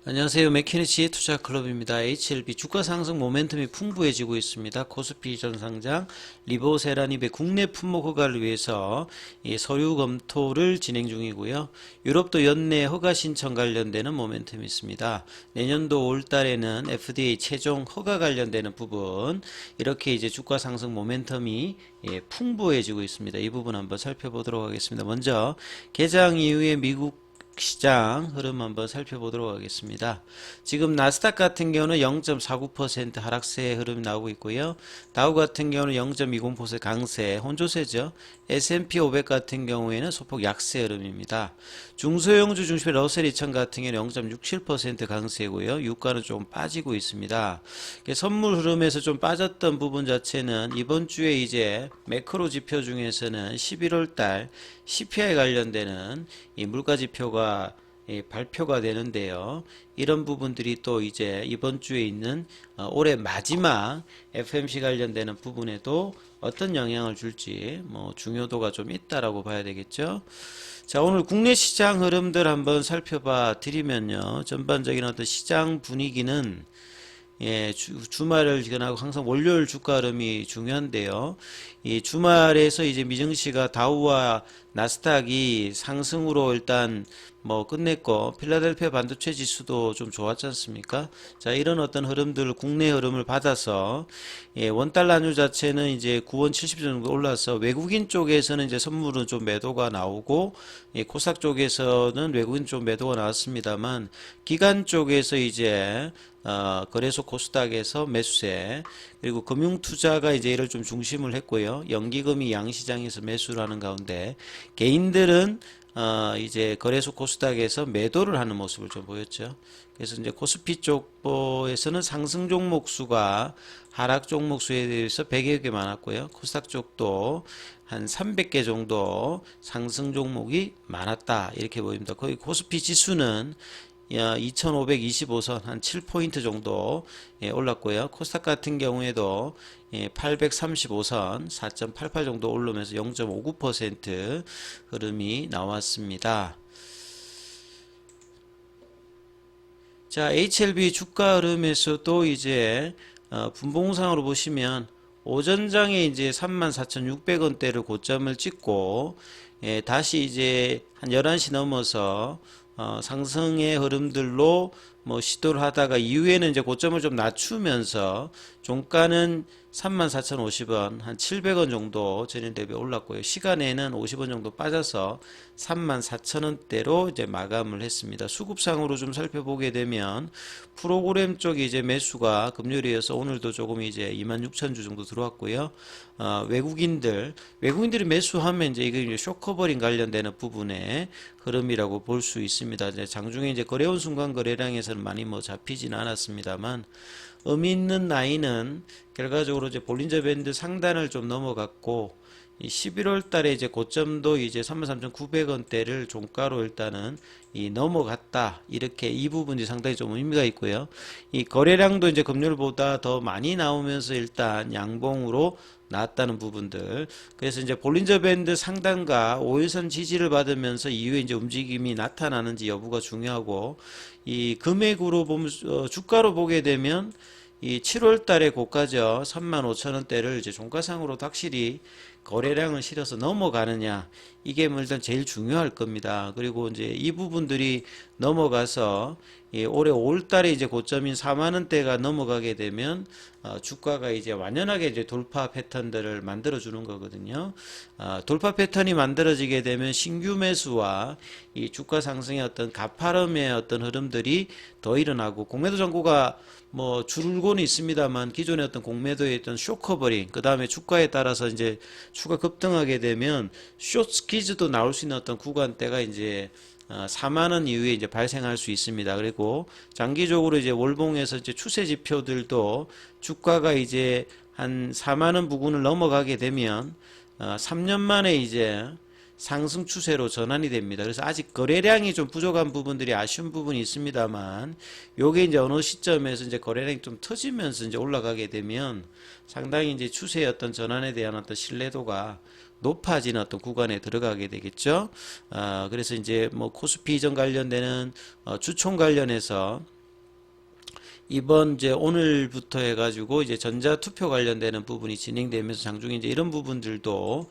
안녕하세요. 맥키니치 투자클럽입니다. HLB 주가 상승 모멘텀이 풍부해지고 있습니다. 코스피 전상장 리보세라닙의 국내 품목 허가를 위해서 서류 검토를 진행 중이고요. 유럽도 연내 허가 신청 관련되는 모멘텀이 있습니다. 내년도 5월달에는 FDA 최종 허가 관련되는 부분, 이렇게 이제 주가 상승 모멘텀이 풍부해지고 있습니다. 이 부분 한번 살펴보도록 하겠습니다. 먼저 개장 이후에 미국 시장 흐름 한번 살펴보도록 하겠습니다. 지금 나스닥 같은 경우는 0.49% 하락세 흐름이 나오고 있고요. 다우 같은 경우는 0.20% 강세, 혼조세죠. S&P 500 같은 경우에는 소폭 약세 흐름입니다. 중소형주 중심의 러셀 2000 같은 경우는 0.67% 강세고요. 유가는 좀 빠지고 있습니다. 선물 흐름에서 좀 빠졌던 부분 자체는 이번 주에 이제 매크로 지표 중에서는 11월 달 CPI 관련되는 이 물가 지표가 발표가 되는데요. 이런 부분들이 또 이제 이번 주에 있는 올해 마지막 FMC 관련되는 부분에도 어떤 영향을 줄지 중요도가 좀 있다라고 봐야 되겠죠. 자, 오늘 국내 시장 흐름들 한번 살펴봐 드리면요. 전반적인 어떤 시장 분위기는 주말을 지나고 항상 월요일 주가 흐름이 중요한데요. 이 주말에서 이제 미증시가 다우와 나스닥이 상승으로 일단 끝냈고, 필라델피아 반도체 지수도 좀 좋았지 않습니까? 자, 이런 어떤 흐름들, 국내 흐름을 받아서 원달러 환율 자체는 이제 9원 70 정도 올라서 외국인 쪽에서는 이제 선물은 좀 매도가 나오고, 코스닥 쪽에서는 외국인 쪽 매도가 나왔습니다만, 기관 쪽에서 이제 거래소 코스닥에서 매수세, 그리고 금융투자가 이제 이를 좀 중심을 했고요. 연기금이 양시장에서 매수를 하는 가운데, 개인들은 이제 거래소 코스닥에서 매도를 하는 모습을 좀 보였죠. 그래서 이제 코스피 쪽에서는 상승 종목 수가 하락 종목 수에 대해서 100여 개 많았고요. 코스닥 쪽도 한 300개 정도 상승 종목이 많았다, 이렇게 보입니다. 거의 코스피 지수는 2525선 한 7포인트 정도 올랐고요. 코스닥 같은 경우에도 835선 4.88 정도 오르면서 0.59% 흐름이 나왔습니다. 자, HLB 주가 흐름에서도 이제 분봉상으로 보시면 오전장에 이제 34,600원대를 고점을 찍고 다시 이제 한 11시 넘어서 상승의 흐름들로 시도를 하다가 이후에는 이제 고점을 좀 낮추면서 종가는 34,050원, 한 700원 정도 전일 대비 올랐고요. 시간에는 50원 정도 빠져서 34,000원대로 이제 마감을 했습니다. 수급상으로 좀 살펴보게 되면 프로그램 쪽이 이제 매수가 금요일이어서 오늘도 조금 이제 26,000주 정도 들어왔고요. 외국인들이 매수하면 이제 이게 쇼커버링 관련되는 부분의 흐름이라고 볼 수 있습니다. 이제 장중에 이제 거래온 순간 거래량에서는 많이 잡히지는 않았습니다만, 의미 있는 라인은 결과적으로 이제 볼린저 밴드 상단을 좀 넘어갔고, 이 11월 달에 이제 고점도 이제 33,900원대를 종가로 일단은 넘어갔다, 이렇게 이 부분이 상당히 좀 의미가 있고요. 이 거래량도 이제 금요일보다 더 많이 나오면서 일단 양봉으로 나왔다는 부분들. 그래서 이제 볼린저 밴드 상단과 5일선 지지를 받으면서 이후에 이제 움직임이 나타나는지 여부가 중요하고, 이 금액으로 보면 주가로 보게 되면 이 7월 달에 고가죠. 35,000원대를 이제 종가상으로도 확실히 거래량을 실어서 넘어가느냐, 이게 일단 제일 중요할 겁니다. 그리고 이제 이 부분들이 넘어가서 올해 5월 달에 이제 고점인 4만원대가 넘어가게 되면 주가가 이제 완연하게 이제 돌파 패턴들을 만들어 주는 거거든요. 돌파 패턴이 만들어지게 되면 신규 매수와 이 주가 상승의 어떤 가파름의 어떤 흐름들이 더 일어나고, 공매도 잔고가 줄고는 있습니다만 기존의 어떤 공매도의 어떤 쇼커버링, 그 다음에 주가에 따라서 이제 추가 급등하게 되면 숏 스퀴즈도 나올 수 있는 어떤 구간대가 이제 4만원 이후에 이제 발생할 수 있습니다. 그리고 장기적으로 이제 월봉에서 이제 추세 지표들도 주가가 이제 한 4만원 부근을 넘어가게 되면 3년 만에 이제 상승 추세로 전환이 됩니다. 그래서 아직 거래량이 좀 부족한 부분들이 아쉬운 부분이 있습니다만, 요게 이제 어느 시점에서 이제 거래량이 좀 터지면서 이제 올라가게 되면 상당히 이제 추세의 어떤 전환에 대한 어떤 신뢰도가 높아지는 어떤 구간에 들어가게 되겠죠. 그래서 이제 코스피 이전 관련되는 주총 관련해서 이번 이제 오늘부터 해가지고 이제 전자 투표 관련되는 부분이 진행되면서 장중에 이제 이런 부분들도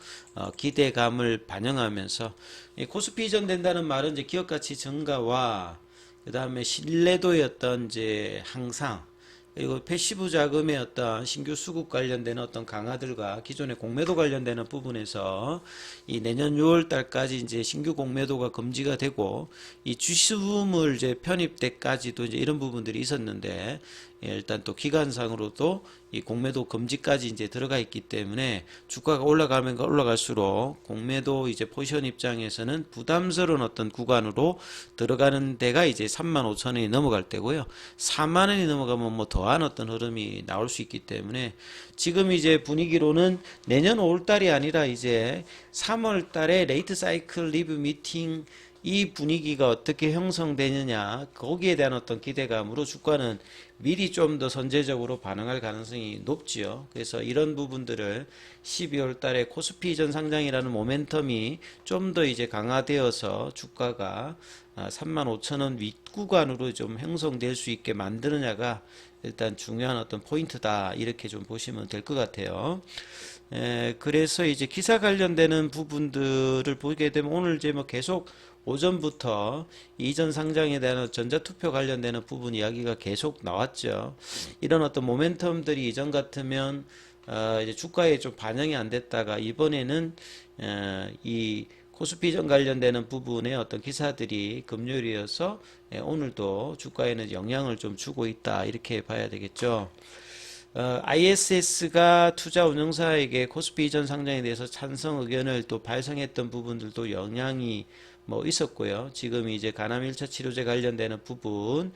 기대감을 반영하면서 이 코스피 이전된다는 말은 이제 기업 가치 증가와 그 다음에 신뢰도의 어떤 이제 향상 그리고 패시브 자금의 어떤 신규 수급 관련되는 어떤 강화들과 기존의 공매도 관련되는 부분에서 이 내년 6월 달까지 이제 신규 공매도가 금지가 되고 이 주식을 이제 편입 때까지도 이제 이런 부분들이 있었는데 일단 또 기간상으로도 이 공매도 금지까지 이제 들어가 있기 때문에 주가가 올라가면 올라갈수록 공매도 이제 포지션 입장에서는 부담스러운 어떤 구간으로 들어가는 데가 이제 35,000원이 넘어갈 때고요. 4만원이 넘어가면 뭐 더한 어떤 흐름이 나올 수 있기 때문에 지금 이제 분위기로는 내년 5월달이 아니라 이제 3월달에 레이트 사이클 리뷰 미팅 이 분위기가 어떻게 형성되느냐 거기에 대한 어떤 기대감으로 주가는 미리 좀 더 선제적으로 반응할 가능성이 높지요. 그래서 이런 부분들을 12월 달에 코스피 이전 상장이라는 모멘텀이 좀 더 이제 강화되어서 주가가 35,000원 윗구간으로 좀 형성될 수 있게 만드느냐가 일단 중요한 어떤 포인트다 이렇게 좀 보시면 될 것 같아요. 그래서 이제 기사 관련되는 부분들을 보게 되면 오늘 이제 뭐 계속 오전부터 이전 상장에 대한 전자투표 관련되는 부분 이야기가 계속 나왔죠. 이런 어떤 모멘텀들이 이전 같으면 이제 주가에 좀 반영이 안 됐다가 이번에는 이 코스피 이전 관련되는 부분의 어떤 기사들이 금요일이어서 오늘도 주가에는 영향을 좀 주고 있다 이렇게 봐야 되겠죠. ISS가 투자 운용사에게 코스피 이전 상장에 대해서 찬성 의견을 또 발송했던 부분들도 영향이 뭐 있었고요. 지금 이제 간암 1차 치료제 관련되는 부분,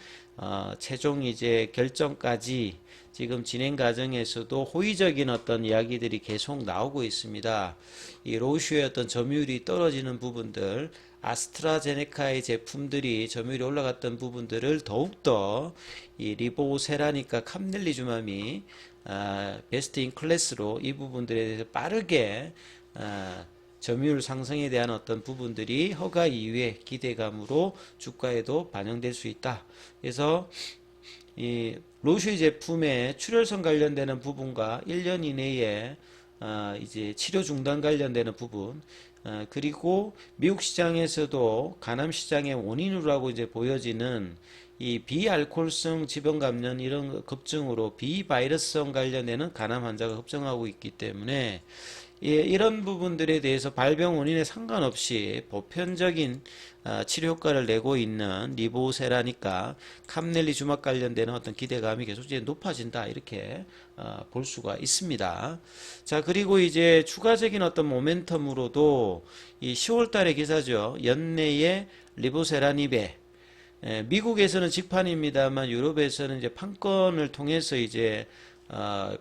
최종 이제 결정까지 지금 진행 과정에서도 호의적인 어떤 이야기들이 계속 나오고 있습니다. 이 로슈의 어떤 점유율이 떨어지는 부분들, 아스트라제네카의 제품들이 점유율이 올라갔던 부분들을 더욱더 이 리보세라니까 캄넬리주맘이 베스트 인 클래스로 이 부분들에 대해서 빠르게 점유율 상승에 대한 어떤 부분들이 허가 이후에 기대감으로 주가에도 반영될 수 있다. 그래서 이 로슈 제품의 출혈성 관련되는 부분과 1년 이내에 이제 치료 중단 관련되는 부분 그리고 미국 시장에서도 간암 시장의 원인으로 하고 이제 보여지는 이 비알코올성 지방 감염 이런 급증으로 비바이러스성 관련되는 간암 환자가 급증하고 있기 때문에 이런 부분들에 대해서 발병 원인에 상관없이 보편적인 치료 효과를 내고 있는 리보세라니까 캄넬리주막 관련되는 어떤 기대감이 계속 이제 높아진다 이렇게 볼 수가 있습니다. 자 그리고 이제 추가적인 어떤 모멘텀으로도 이 10월달의 기사죠. 연내에 리보세라닙에 미국에서는 직판입니다만 유럽에서는 이제 판권을 통해서 이제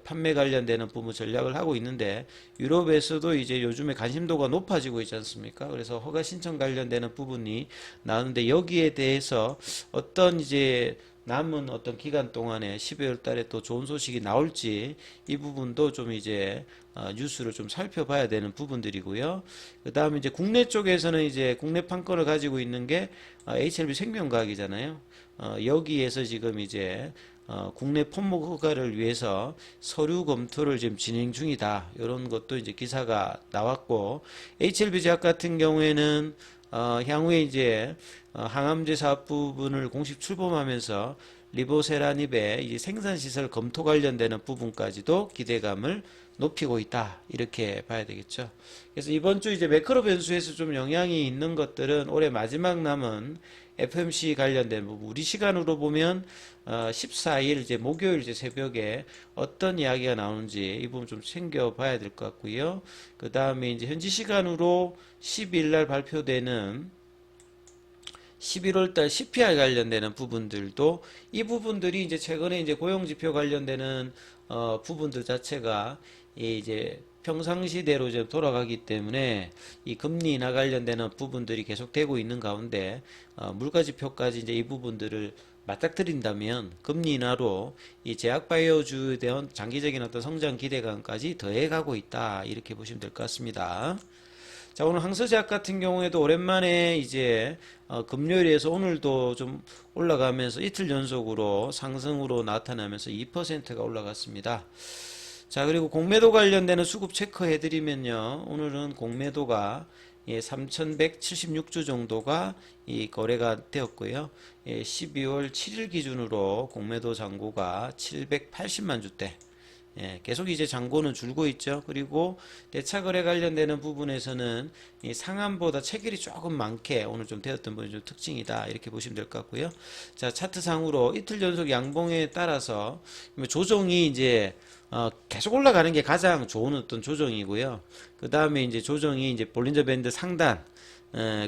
판매 관련되는 부분 전략을 하고 있는데 유럽에서도 이제 요즘에 관심도가 높아지고 있지 않습니까? 그래서 허가 신청 관련되는 부분이 나오는데 여기에 대해서 어떤 이제 남은 어떤 기간 동안에 12월 달에 또 좋은 소식이 나올지 이 부분도 좀 이제 뉴스를 좀 살펴봐야 되는 부분들이고요. 그 다음에 이제 국내 쪽에서는 이제 국내 판권을 가지고 있는 게 HLB 생명과학이잖아요. 여기에서 지금 이제 국내 품목 허가를 위해서 서류 검토를 지금 진행 중이다. 이런 것도 이제 기사가 나왔고 HLB제약 같은 경우에는 향후에 이제 항암제 사업 부분을 공식 출범하면서 리보세라닙의 이제 생산시설 검토 관련되는 부분까지도 기대감을 높이고 있다. 이렇게 봐야 되겠죠. 그래서 이번 주 이제 매크로 변수에서 좀 영향이 있는 것들은 올해 마지막 남은 FMC 관련된 부분, 우리 시간으로 보면 14일 이제 목요일 이제 새벽에 어떤 이야기가 나오는지 이 부분 좀 챙겨봐야 될 것 같고요. 그 다음에 이제 현지 시간으로 12일 날 발표되는 11월달 CPI 관련되는 부분들도 이 부분들이 이제 최근에 이제 고용지표 관련되는 부분들 자체가 이제 평상시대로 이제 돌아가기 때문에 이 금리 인하 관련되는 부분들이 계속되고 있는 가운데 물가지표까지 이제 이 부분들을 맞닥뜨린다면 금리 인하로 이 제약바이오주에 대한 장기적인 어떤 성장 기대감까지 더해가고 있다 이렇게 보시면 될 것 같습니다. 자, 오늘 항서제약 같은 경우에도 오랜만에 이제 금요일에서 오늘도 좀 올라가면서 이틀 연속으로 상승으로 나타나면서 2%가 올라갔습니다. 자, 그리고 공매도 관련되는 수급 체크해 드리면요. 오늘은 공매도가 3,176주 정도가 거래가 되었고요. 12월 7일 기준으로 공매도 잔고가 780만 주대. 계속 이제 잔고는 줄고 있죠. 그리고 대차 거래 관련되는 부분에서는 이 상한보다 체결이 조금 많게 오늘 좀 되었던 부분이 좀 특징이다. 이렇게 보시면 될 것 같고요. 자, 차트상으로 이틀 연속 양봉에 따라서 조정이 이제 계속 올라가는 게 가장 좋은 어떤 조정이고요. 그 다음에 이제 조정이 이제 볼린저 밴드 상단,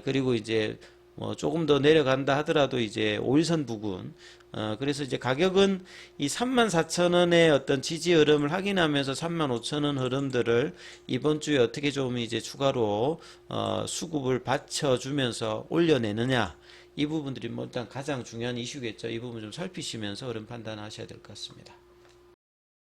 그리고 이제 뭐 조금 더 내려간다 하더라도 이제 5일선 부근, 그래서 이제 가격은 이 34,000원의 어떤 지지 흐름을 확인하면서 35,000원 흐름들을 이번 주에 어떻게 좀 이제 추가로 수급을 받쳐주면서 올려내느냐, 이 부분들이 뭐 일단 가장 중요한 이슈겠죠. 이 부분 좀 살피시면서 흐름 판단하셔야 될 것 같습니다.